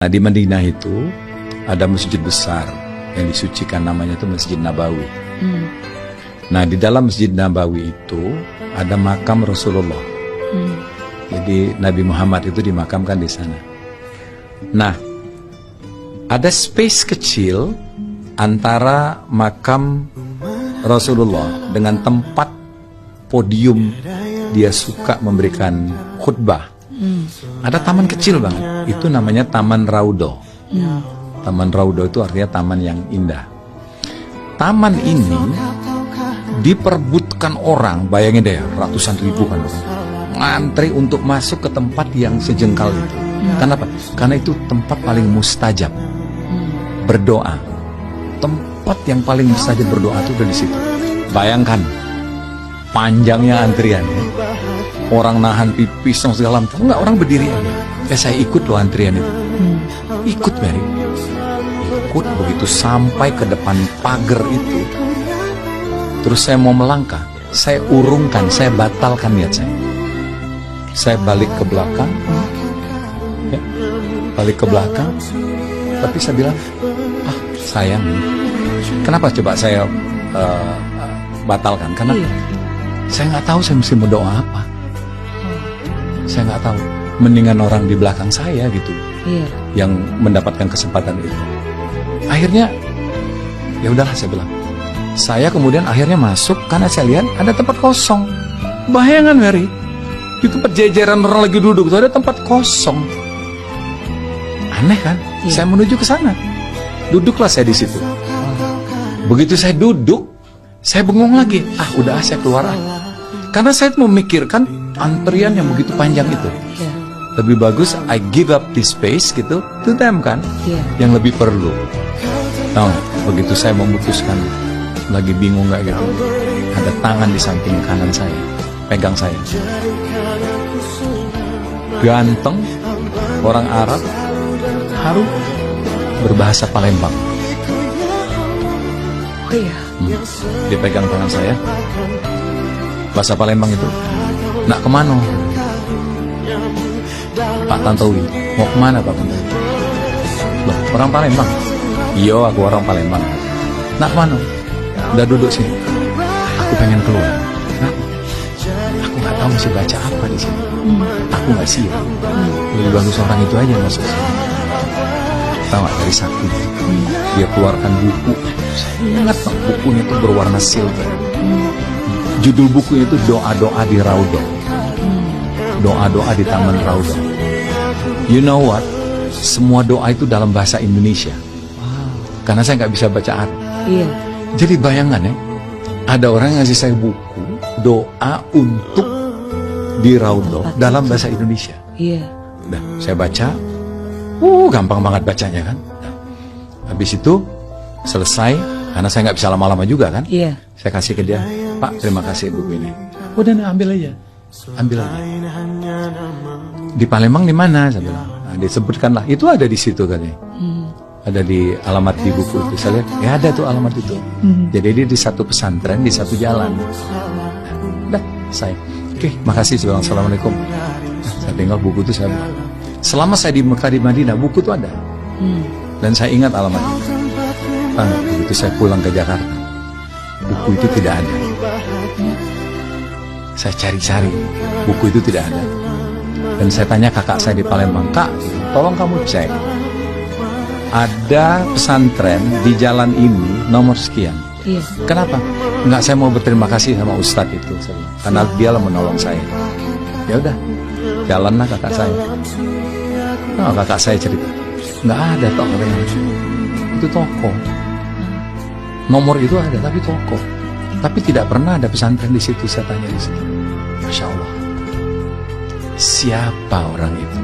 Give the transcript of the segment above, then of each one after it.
Nah, di Madinah itu ada masjid besar yang disucikan, namanya itu Masjid Nabawi. Nah, di dalam Masjid Nabawi itu ada makam Rasulullah. Jadi Nabi Muhammad itu dimakamkan di sana. Nah, ada space kecil antara makam Rasulullah dengan tempat podium dia suka memberikan khutbah. Ada taman kecil banget, itu namanya Taman Raudho. Taman Raudho itu artinya taman yang indah. Taman ini diperebutkan orang, bayangin deh, ratusan ribu kan, ngantri untuk masuk ke tempat yang sejengkal itu. Kenapa? Karena itu tempat paling mustajab berdoa. Tempat yang paling mustajab berdoa itu udah di situ. Bayangkan panjangnya antriannya, orang nahan pipis segala macam, enggak, orang berdiri aja. Saya ikut loh antrian itu. Ikut, Mary. Ikut begitu sampai ke depan pagar itu. Terus saya mau melangkah, saya urungkan, saya batalkan niat saya. Saya balik ke belakang, ya, balik ke belakang. Tapi saya bilang, sayang, kenapa coba saya batalkan? Karena saya nggak tahu saya mesti berdoa apa. Saya nggak tahu. Mendingan orang di belakang saya gitu, yang mendapatkan kesempatan itu. Akhirnya, ya udahlah, saya bilang. Saya kemudian akhirnya masuk karena saya lihat ada tempat kosong. Bayangan, Mary, di tempat jajaran orang lagi duduk itu ada tempat kosong. Aneh kan? Saya menuju ke sana. Duduklah saya di situ. Begitu saya duduk, saya bengong lagi. Udah, saya keluar. Karena saya memikirkan antrian yang begitu panjang itu. Lebih bagus I give up this space gitu to them kan, yang lebih perlu. Nah, begitu saya memutuskan, lagi bingung nggak gitu, ada tangan di samping kanan saya, pegang saya. Ganteng, orang Arab, harum, berbahasa Palembang. Dia pegang tangan saya, bahasa Palembang itu, nak kemana? Pak Tantowi, mau kemana Pak Tantowi? Loh, orang Palembang. Iya, aku orang Palembang. Nak kemana? Udah duduk sini. Aku pengen keluar. Nah, aku nggak tahu mesti baca apa di sini. Aku nggak siap. Lebih bagus orang itu aja yang masuk sini. Tahu nggak, dari saku dia keluarkan buku. Saya ingat bukunya itu berwarna silver. Judul bukunya itu Doa-doa di Raudho. Doa-doa di Taman Raudho. You know what? Semua doa itu dalam bahasa Indonesia. Karena saya nggak bisa baca Arab. Jadi bayangan ya, ada orang yang ngasih saya buku doa untuk di Raudho dalam bahasa Indonesia. Nah, saya baca, gampang banget bacanya kan. Nah, habis itu selesai, karena saya nggak bisa lama-lama juga kan. Saya kasih ke dia, Pak, terima kasih buku ini. Udah, nah, ambil aja. Ambil aja. Di Palembang di mana? Saya bilang. Nah, disebutkanlah. Itu ada di situ katanya. Ada di alamat di buku itu. Saya lihat, ya ada tuh alamat itu. Jadi dia di satu pesantren, di satu jalan. Nah, saya, oke, makasih. Saya bilang, Assalamualaikum. Nah, saya tinggal buku itu, saya bilang, selama saya di Mekah, di Madinah, buku itu ada. Dan saya ingat alamat itu. Begitu saya pulang ke Jakarta, buku itu tidak ada. Saya cari-cari, buku itu tidak ada. Dan saya tanya kakak saya di Palembang, Kak, tolong kamu cek, ada pesantren di jalan ini nomor sekian. Kenapa? Enggak, saya mau berterima kasih sama Ustadz itu, karena dia lah menolong saya. Ya udah, jalanlah kakak saya. Nah, kakak saya cerita, nggak ada toko yang itu toko. Nomor itu ada, tapi toko. Tapi tidak pernah ada pesantren di situ. Saya tanya di situ. Masya Allah. Siapa orang itu?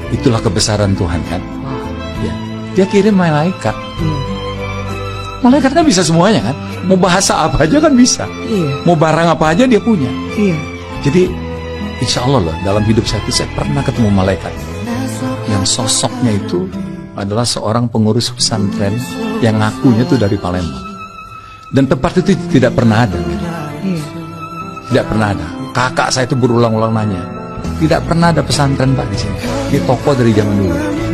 Itulah kebesaran Tuhan kan. Ya. Dia kirim malaikat. Malaikat kan bisa semuanya kan. Mau bahasa apa aja kan bisa. Mau barang apa aja dia punya. Jadi insya Allah loh, dalam hidup saya itu saya pernah ketemu malaikat yang sosoknya itu adalah seorang pengurus pesantren yang ngakunya itu dari Palembang. Dan tempat itu tidak pernah ada. Tidak pernah ada. Kakak saya itu berulang-ulang nanya, tidak pernah ada pesantren Pak di sini. Ini toko dari zaman dulu.